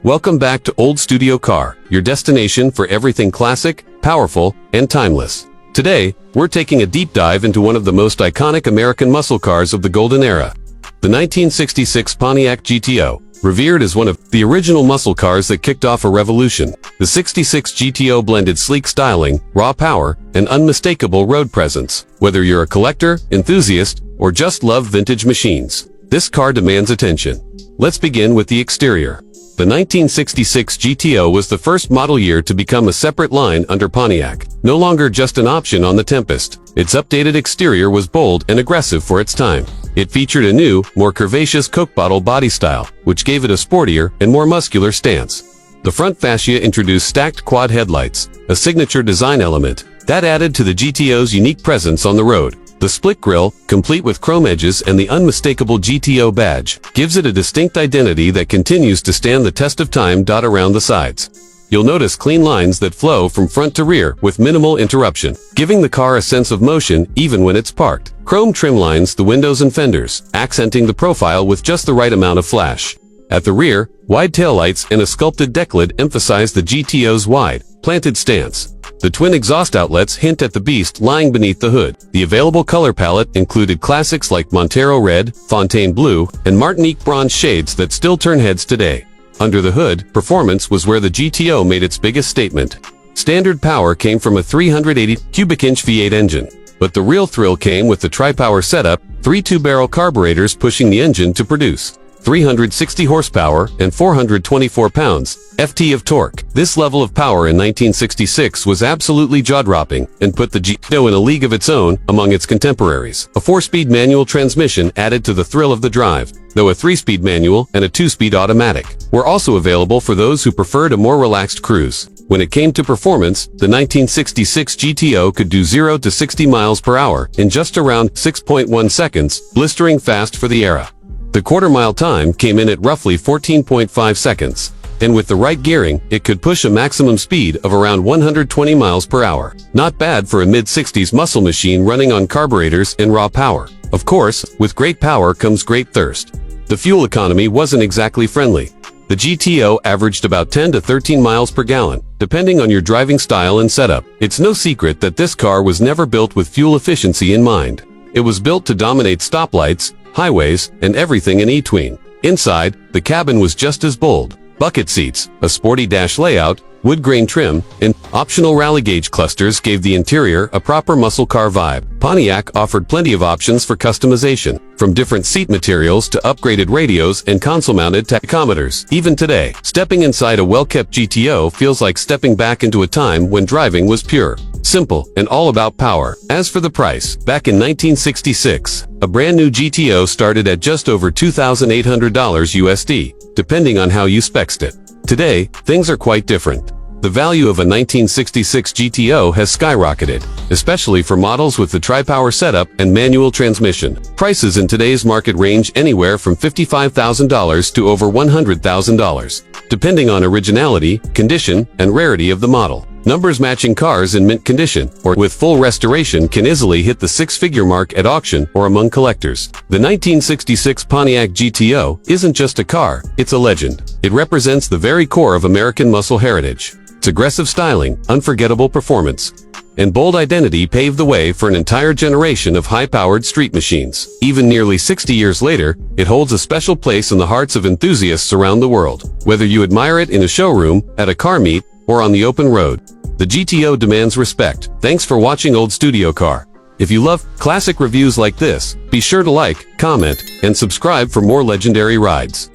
Welcome back to Old Studio Car, your destination for everything classic, powerful, and timeless. Today, we're taking a deep dive into one of the most iconic American muscle cars of the golden era, the 1966 Pontiac GTO. Revered as one of the original muscle cars that kicked off a revolution, the 66 GTO blended sleek styling, raw power, and unmistakable road presence. Whether you're a collector, enthusiast, or just love vintage machines, this car demands attention. Let's begin with the exterior. The 1966 GTO was the first model year to become a separate line under Pontiac, no longer just an option on the Tempest. Its updated exterior was bold and aggressive for its time. It featured a new, more curvaceous Coke bottle body style, which gave it a sportier and more muscular stance. The front fascia introduced stacked quad headlights, a signature design element that added to the GTO's unique presence on the road. The split grille, complete with chrome edges and the unmistakable GTO badge, gives it a distinct identity that continues to stand the test of time. Around the sides, you'll notice clean lines that flow from front to rear with minimal interruption, giving the car a sense of motion even when it's parked. Chrome trim lines the windows and fenders, accenting the profile with just the right amount of flash. At the rear, wide taillights and a sculpted deck lid emphasize the GTO's wide, planted stance. The twin exhaust outlets hint at the beast lying beneath the hood. The available color palette included classics like Montero Red, Fontaine Blue, and Martinique Bronze shades that still turn heads today. Under the hood, performance was where the GTO made its biggest statement. Standard power came from a 380 cubic inch V8 engine, but the real thrill came with the tri-power setup, 3 two-barrel carburetors pushing the engine to produce 360 horsepower and 424 pounds-ft of torque. This level of power in 1966 was absolutely jaw-dropping and put the GTO in a league of its own among its contemporaries. A 4-speed manual transmission added to the thrill of the drive, though a 3-speed manual and a 2-speed automatic were also available for those who preferred a more relaxed cruise. When it came to performance, the 1966 GTO could do 0 to 60 miles per hour in just around 6.1 seconds, blistering fast for the era. The quarter-mile time came in at roughly 14.5 seconds, and with the right gearing, it could push a maximum speed of around 120 miles per hour. Not bad for a mid-60s muscle machine running on carburetors and raw power. Of course, with great power comes great thirst. The fuel economy wasn't exactly friendly. The GTO averaged about 10 to 13 miles per gallon, depending on your driving style and setup. It's no secret that this car was never built with fuel efficiency in mind. It was built to dominate stoplights, highways, and everything in between. Inside, the cabin was just as bold. Bucket seats, a sporty dash layout, wood grain trim, and optional rally gauge clusters gave the interior a proper muscle car vibe. Pontiac offered plenty of options for customization, from different seat materials to upgraded radios and console-mounted tachometers. Even today, stepping inside a well-kept GTO feels like stepping back into a time when driving was pure, simple, and all about power. As for the price, back in 1966, a brand new GTO started at just over $2,800 USD, depending on how you spec'd it. Today, things are quite different. The value of a 1966 GTO has skyrocketed, especially for models with the tri-power setup and manual transmission. Prices in today's market range anywhere from $55,000 to over $100,000, depending on originality, condition, and rarity of the model. Numbers matching cars in mint condition or with full restoration can easily hit the six-figure mark at auction or among collectors. The 1966 Pontiac GTO isn't just a car, it's a legend. It represents the very core of American muscle heritage. Its aggressive styling, unforgettable performance, and bold identity paved the way for an entire generation of high-powered street machines. Even nearly 60 years later, it holds a special place in the hearts of enthusiasts around the world. Whether you admire it in a showroom, at a car meet, or on the open road, the GTO demands respect. Thanks for watching Old Studio Car. If you love classic reviews like this, be sure to like, comment, and subscribe for more legendary rides.